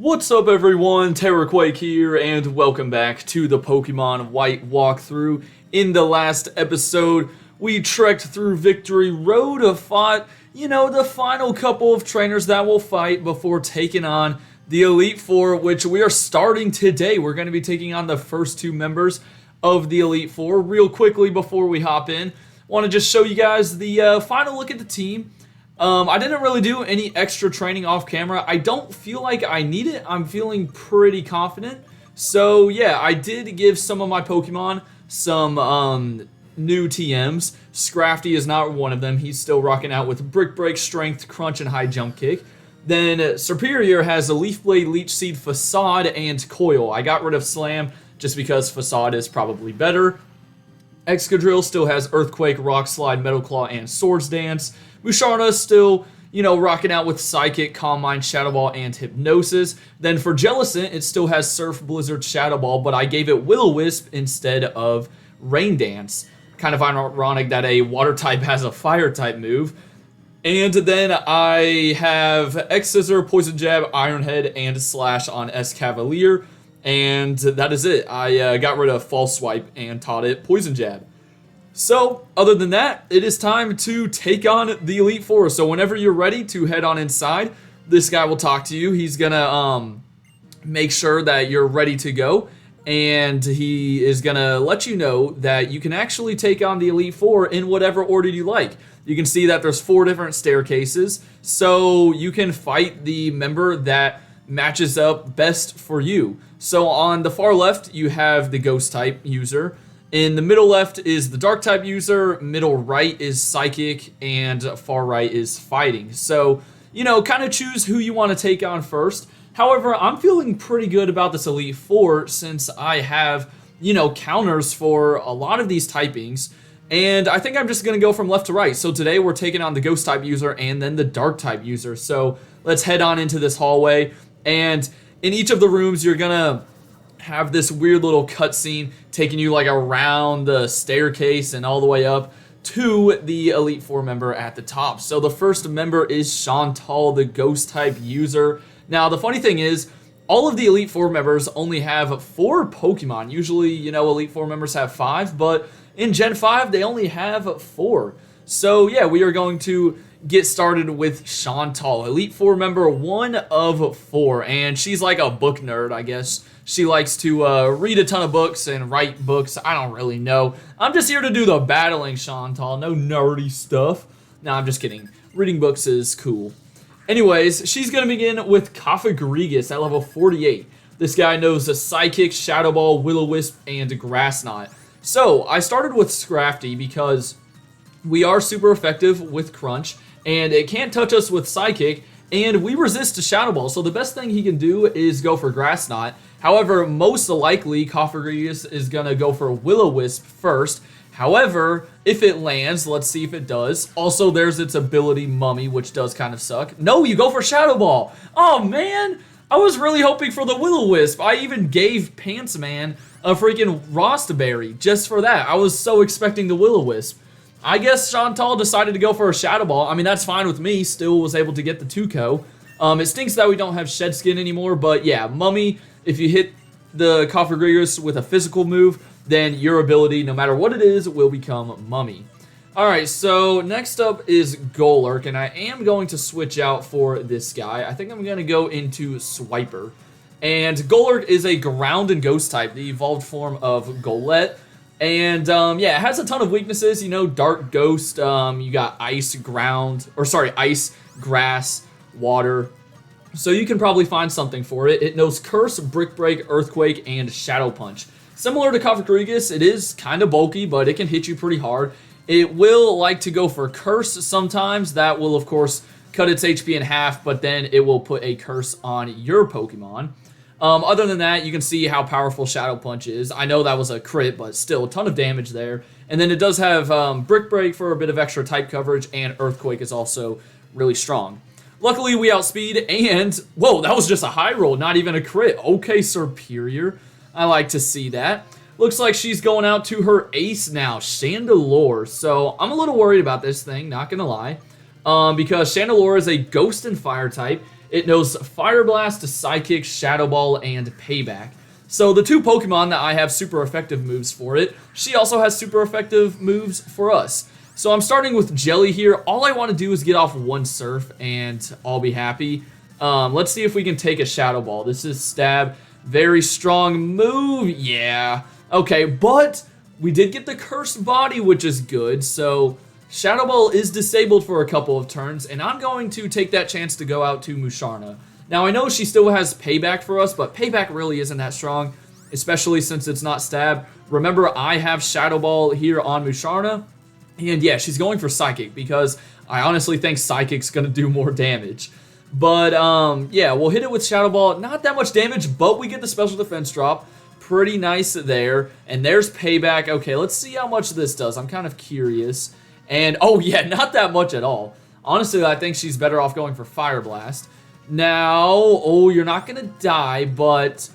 What's up everyone, Terraquake here, and welcome back to the Pokemon White walkthrough. In the last episode, we trekked through Victory Road, fought, the final couple of trainers that will fight before taking on the Elite Four, which we are starting today. We're going to be taking on the first two members of the Elite Four. Real quickly before we hop in, want to just show you guys the final look at the team. I didn't really do any extra training off camera. I don't feel like I need it. I'm feeling pretty confident. So yeah, I did give some of my Pokemon some new TMs. Scrafty is not one of them. He's still rocking out with Brick Break, Strength, Crunch, and High Jump Kick. Then Superior has a Leaf Blade, Leech Seed, Facade, and Coil. I got rid of Slam just because Facade is probably better. Excadrill still has Earthquake, Rock Slide, Metal Claw, and Swords Dance. Musharna still, rocking out with Psychic, Calm Mind, Shadow Ball, and Hypnosis. Then for Jellicent, it still has Surf, Blizzard, Shadow Ball, but I gave it Will-O-Wisp instead of Rain Dance. Kind of ironic that a Water type has a Fire type move. And then I have X-Scissor, Poison Jab, Iron Head, and Slash on Escavalier. And that is it. I got rid of False Swipe and taught it Poison Jab. So, other than that, it is time to take on the Elite Four. So whenever you're ready to head on inside, this guy will talk to you. He's gonna make sure that you're ready to go. And he is gonna let you know that you can actually take on the Elite Four in whatever order you like. You can see that there's 4 different staircases. So you can fight the member that matches up best for you. So on the far left, you have the Ghost type user. In the middle left is the Dark type user, middle right is Psychic, and far right is Fighting. So, kind of choose who you want to take on first. However, I'm feeling pretty good about this Elite Four since I have, counters for a lot of these typings. And I think I'm just going to go from left to right. So today we're taking on the Ghost type user and then the Dark type user. So let's head on into this hallway. And in each of the rooms, you're going to have this weird little cutscene taking you like around the staircase and all the way up to the Elite Four member at the top. So the first member is Shauntal, the Ghost type user. Now the funny thing is, all of the Elite Four members only have 4 Pokemon. Usually, Elite Four members have 5, but in Gen 5 they only have 4. So yeah, we are going to get started with Shauntal, Elite Four member 1 of 4, and she's like a book nerd, I guess. She likes to read a ton of books and write books. I don't really know. I'm just here to do the battling, Shauntal. No nerdy stuff. No, I'm just kidding. Reading books is cool. Anyways, she's going to begin with Cofagrigus at level 48. This guy knows the Psychic, Shadow Ball, Will-O-Wisp, and Grass Knot. So, I started with Scrafty because we are super effective with Crunch, and it can't touch us with Psychic, and we resist a Shadow Ball, so the best thing he can do is go for Grass Knot. However, most likely, Cofagrigus is going to go for Will-O-Wisp first. However, if it lands, let's see if it does. Also, there's its ability Mummy, which does kind of suck. No, you go for Shadow Ball. Oh, man. I was really hoping for the Will-O-Wisp. I even gave Pantsman a freaking Rostaberry just for that. I was so expecting the Will-O-Wisp. I guess Shauntal decided to go for a Shadow Ball. I mean, that's fine with me. Still was able to get the Tuco. It stinks that we don't have Shed Skin anymore, but yeah, Mummy, if you hit the Cofagrigus with a physical move, then your ability, no matter what it is, will become Mummy. Alright, so next up is Golurk, and I am going to switch out for this guy. I think I'm going to go into Swiper. And Golurk is a Ground and Ghost type, the evolved form of Golett. And, yeah, it has a ton of weaknesses, Dark Ghost, you got Ice, Ground, or sorry, Ice, Grass, Water. So you can probably find something for it. It knows Curse, Brick Break, Earthquake, and Shadow Punch. Similar to Cofagrigus, it is kind of bulky, but it can hit you pretty hard. It will like to go for Curse sometimes. That will, of course, cut its HP in half, but then it will put a Curse on your Pokemon. Other than that, you can see how powerful Shadow Punch is. I know that was a crit, but still a ton of damage there. And then it does have Brick Break for a bit of extra type coverage, and Earthquake is also really strong. Luckily, we outspeed, and whoa, that was just a high roll, not even a crit. Okay, Superior. I like to see that. Looks like she's going out to her ace now, Chandelure. So I'm a little worried about this thing, not gonna lie. Because Chandelure is a Ghost and Fire type. It knows Fire Blast, Psychic, Shadow Ball, and Payback. So the two Pokemon that I have super effective moves for it, she also has super effective moves for us. So I'm starting with Jelly here. All I want to do is get off one Surf and I'll be happy. Let's see if we can take a Shadow Ball. This is Stab. Very strong move. Yeah. Okay, but we did get the Cursed Body, which is good. So Shadow Ball is disabled for a couple of turns, and I'm going to take that chance to go out to Musharna. Now, I know she still has Payback for us, but Payback really isn't that strong, especially since it's not Stab. Remember, I have Shadow Ball here on Musharna, and yeah, she's going for Psychic because I honestly think Psychic's going to do more damage. But, yeah, we'll hit it with Shadow Ball. Not that much damage, but we get the Special Defense drop. Pretty nice there. And there's Payback. Okay, let's see how much this does. I'm kind of curious. And, oh, yeah, not that much at all. Honestly, I think she's better off going for Fire Blast. Now, oh, you're not going to die, but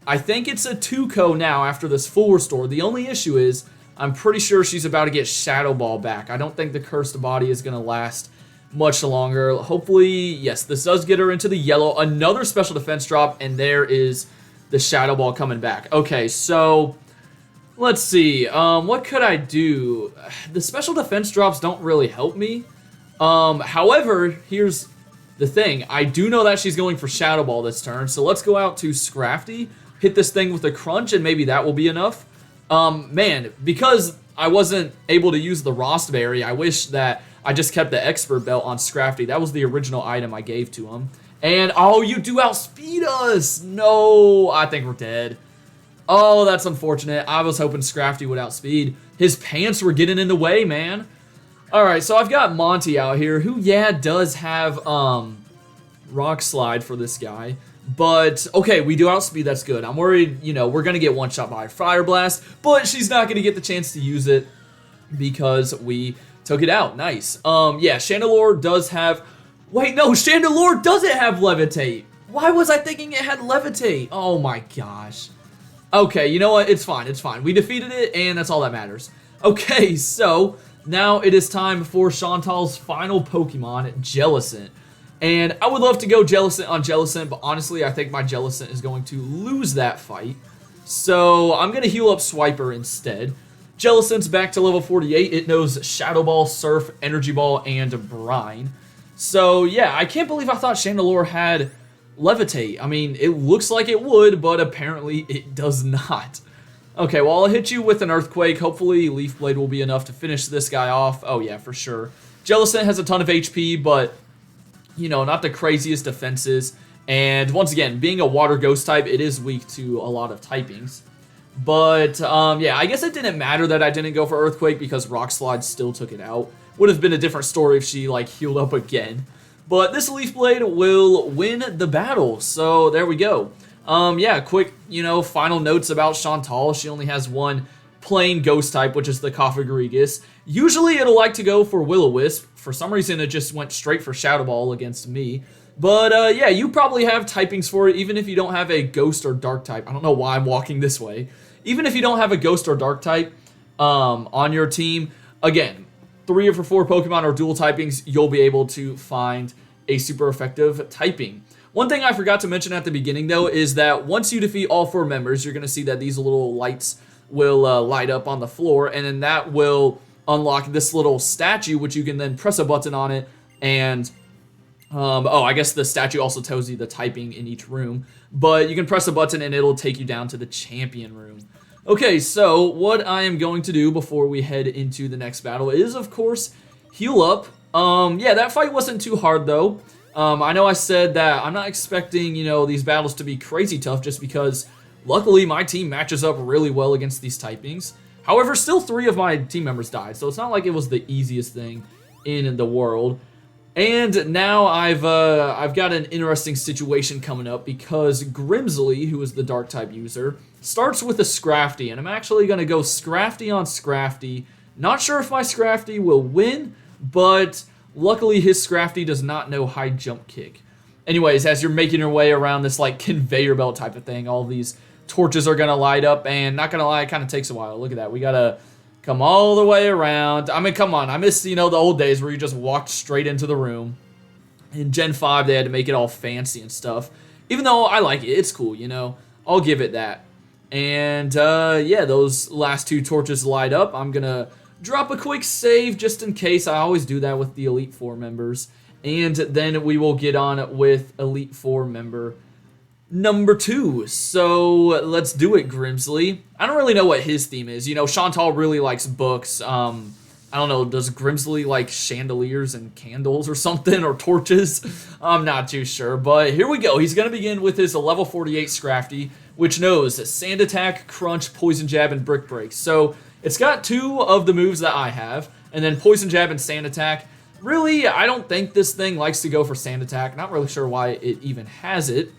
I think it's a 2-ko now after this full restore. The only issue is I'm pretty sure she's about to get Shadow Ball back. I don't think the Cursed Body is going to last much longer. Hopefully, yes, this does get her into the yellow. Another Special Defense drop, and there is the Shadow Ball coming back. Okay, so let's see. What could I do? The Special Defense drops don't really help me. However, here's the thing. I do know that she's going for Shadow Ball this turn, so let's go out to Scrafty, hit this thing with a Crunch, and maybe that will be enough. Man, because I wasn't able to use the Rostberry, I wish that I just kept the Expert Belt on Scrafty. That was the original item I gave to him. And, oh, you do outspeed us! No, I think we're dead. Oh, that's unfortunate. I was hoping Scrafty would outspeed. His pants were getting in the way, man. Alright, so I've got Monty out here, who, yeah, does have, Rock Slide for this guy. But, okay, we do outspeed, that's good. I'm worried, you know, we're gonna get one-shot by Fire Blast, but she's not gonna get the chance to use it because we took it out. Nice. Yeah, Chandelure does have... Wait, no, Chandelure doesn't have Levitate. Why was I thinking it had Levitate? Oh my gosh. Okay, you know what? It's fine, it's fine. We defeated it, and that's all that matters. Okay, so now it is time for Shauntal's final Pokemon, Jellicent. And I would love to go Jellicent on Jellicent, but honestly, I think my Jellicent is going to lose that fight. So I'm going to heal up Swiper instead. Jellicent's back to level 48. It knows Shadow Ball, Surf, Energy Ball, and Brine. So, yeah, I can't believe I thought Chandelure had Levitate. I mean, it looks like it would, but apparently it does not. Okay, well, I'll hit you with an Earthquake. Hopefully, Leaf Blade will be enough to finish this guy off. Oh, yeah, for sure. Jellicent has a ton of HP, but, you know, not the craziest defenses. And, once again, being a Water Ghost type, it is weak to a lot of typings. But, yeah, I guess it didn't matter that I didn't go for Earthquake because Rock Slide still took it out. Would have been a different story if she, like, healed up again. But this Leaf Blade will win the battle, so there we go. Yeah, quick, you know, final notes about Shauntal. She only has one plain Ghost type, which is the Cofagrigus. Usually it'll like to go for Will-O-Wisp. For some reason, it just went straight for Shadow Ball against me. But, yeah, you probably have typings for it, even if you don't have a Ghost or Dark type. I don't know why I'm walking this way. Even if you don't have a Ghost or Dark type on your team, again, 3 of your 4 Pokemon are dual typings, you'll be able to find a super effective typing. One thing I forgot to mention at the beginning, though, is that once you defeat all 4 members, you're going to see that these little lights will light up on the floor, and then that will unlock this little statue, which you can then press a button on it, and... oh, I guess the statue also tells you the typing in each room, but you can press a button and it'll take you down to the champion room. Okay, so what I am going to do before we head into the next battle is, of course, heal up. Yeah, that fight wasn't too hard, though. I know I said that I'm not expecting, you know, these battles to be crazy tough just because, luckily, my team matches up really well against these typings. However, still 3 of my team members died, so it's not like it was the easiest thing in the world. And now I've got an interesting situation coming up because Grimsley, who is the Dark type user, starts with a Scrafty, and I'm actually going to go Scrafty on Scrafty. Not sure if my Scrafty will win, but luckily his Scrafty does not know High Jump Kick. Anyways, as you're making your way around this like conveyor belt type of thing, all these torches are going to light up, and not going to lie, it kind of takes a while. Look at that. We got to come all the way around. I mean, come on. I miss, you know, the old days where you just walked straight into the room. In Gen 5, they had to make it all fancy and stuff. Even though I like it. It's cool, you know. I'll give it that. And, yeah, those last 2 torches light up. I'm going to drop a quick save just in case. I always do that with the Elite Four members. And then we will get on with Elite Four member number 2. So let's do it, Grimsley. I don't really know what his theme is. You know, Shauntal really likes books. I don't know, does Grimsley like chandeliers and candles or something, or torches? I'm not too sure, but here we go. He's going to begin with his level 48 Scrafty, which knows Sand Attack, Crunch, Poison Jab, and Brick Break. So it's got 2 of the moves that I have, and then Poison Jab and Sand Attack. Really, I don't think this thing likes to go for Sand Attack. Not really sure why it even has it.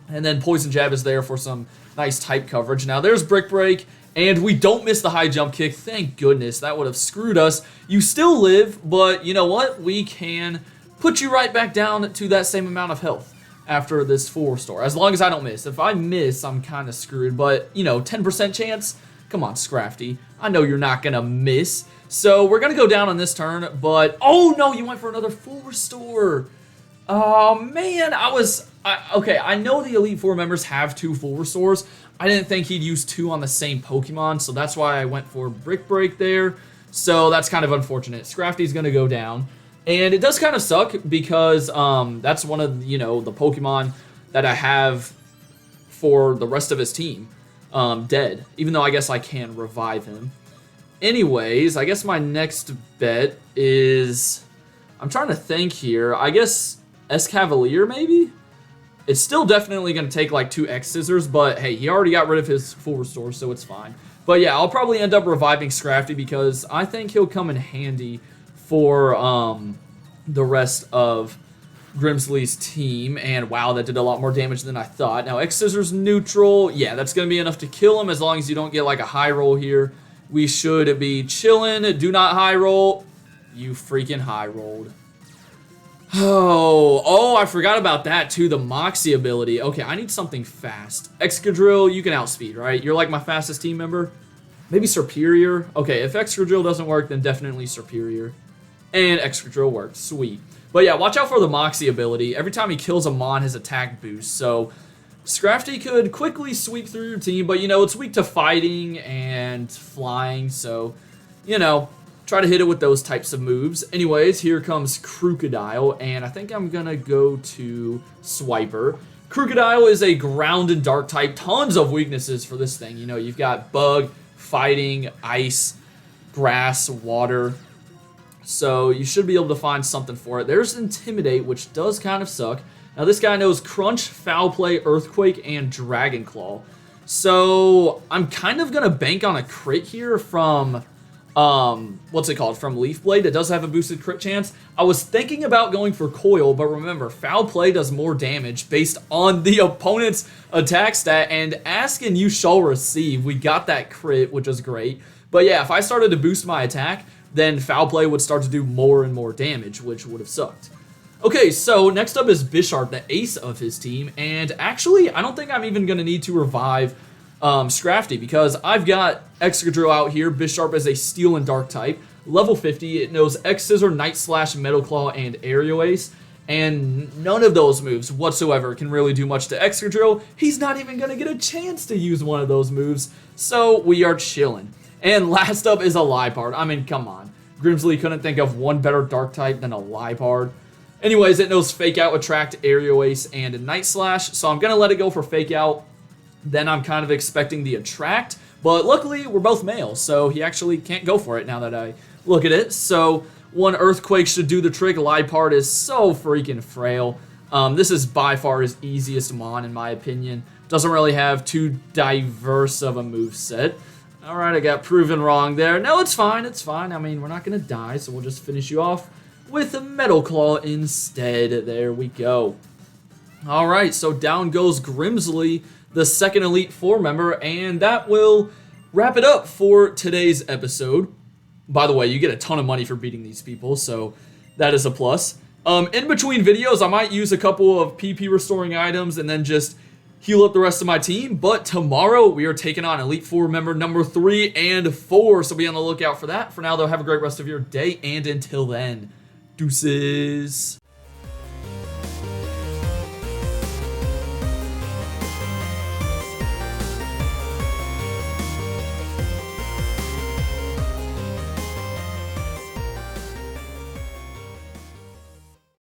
And then Poison Jab is there for some nice type coverage. Now there's Brick Break, and we don't miss the high jump kick. Thank goodness, that would have screwed us. You still live, but you know what? We can put you right back down to that same amount of health after this 4-star, as long as I don't miss. If I miss, I'm kind of screwed, but you know, 10% chance? Come on, Scrafty. I know you're not going to miss. So we're going to go down on this turn, but oh no, you went for another full restore. Oh man, okay, I know the Elite Four members have 2 full restores. I didn't think he'd use 2 on the same Pokemon, so that's why I went for Brick Break there. So that's kind of unfortunate. Scrafty's going to go down. And it does kind of suck because that's one of, you know, the Pokemon that I have for the rest of his team dead. Even though I guess I can revive him. Anyways, I guess my next bet is... I'm trying to think here. I guess Escavalier maybe? It's still definitely going to take like 2 X Scissors, but hey, he already got rid of his full restore, so it's fine. But yeah, I'll probably end up reviving Scrafty because I think he'll come in handy for the rest of Grimsley's team. And wow, that did a lot more damage than I thought. Now, X Scissors neutral. Yeah, that's going to be enough to kill him as long as you don't get like a high roll here. We should be chilling. Do not high roll. You freaking high rolled. Oh, I forgot about that too, the Moxie ability. Okay, I need something fast. Excadrill, you can outspeed, right? You're like my fastest team member. Maybe Superior. Okay, if Excadrill doesn't work, then definitely Superior. And Excadrill worked, sweet. But yeah, watch out for the Moxie ability. Every time he kills a Mon, his attack boosts. So Scrafty could quickly sweep through your team, but you know, it's weak to fighting and flying, so, you know, try to hit it with those types of moves. Anyways, here comes Crocodile, and I think I'm going to go to Swiper. Crocodile is a ground and dark type. Tons of weaknesses for this thing. You know, you've got bug, fighting, ice, grass, water. So you should be able to find something for it. There's Intimidate, which does kind of suck. Now this guy knows Crunch, Foul Play, Earthquake, and Dragon Claw. So I'm kind of going to bank on a crit here from... what's it called? From Leaf Blade. It does have a boosted crit chance. I was thinking about going for Coil, but remember, Foul Play does more damage based on the opponent's attack stat, and ask and you shall receive. We got that crit, which is great. But yeah, if I started to boost my attack, then Foul Play would start to do more and more damage, which would have sucked. Okay, so next up is Bisharp, the ace of his team, and actually, I don't think I'm even going to need to revive Scrafty, because I've got Excadrill out here. Bisharp is a Steel and Dark type. Level 50, it knows X-Scissor, Night Slash, Metal Claw, and Aerial Ace. And none of those moves whatsoever can really do much to Excadrill. He's not even going to get a chance to use one of those moves. So we are chilling. And last up is a Liepard. I mean, come on. Grimsley couldn't think of one better Dark type than a Liepard. Anyways, it knows Fake Out, Attract, Aerial Ace, and Night Slash. So I'm going to let it go for Fake Out. Then I'm kind of expecting the Attract, but luckily we're both male, so he actually can't go for it now that I look at it. So one Earthquake should do the trick. Liepard is so freaking frail. This is by far his easiest Mon, in my opinion. Doesn't really have too diverse of a moveset. Alright, I got proven wrong there. No, it's fine, it's fine. I mean, we're not going to die, so we'll just finish you off with a Metal Claw instead. There we go. Alright, so down goes Grimsley, the second Elite Four member, and that will wrap it up for today's episode. By the way, you get a ton of money for beating these people, so that is a plus. In between videos, I might use a couple of PP restoring items and then just heal up the rest of my team, but tomorrow we are taking on Elite Four member number 3 and 4, so be on the lookout for that. For now, though, have a great rest of your day, and until then, deuces.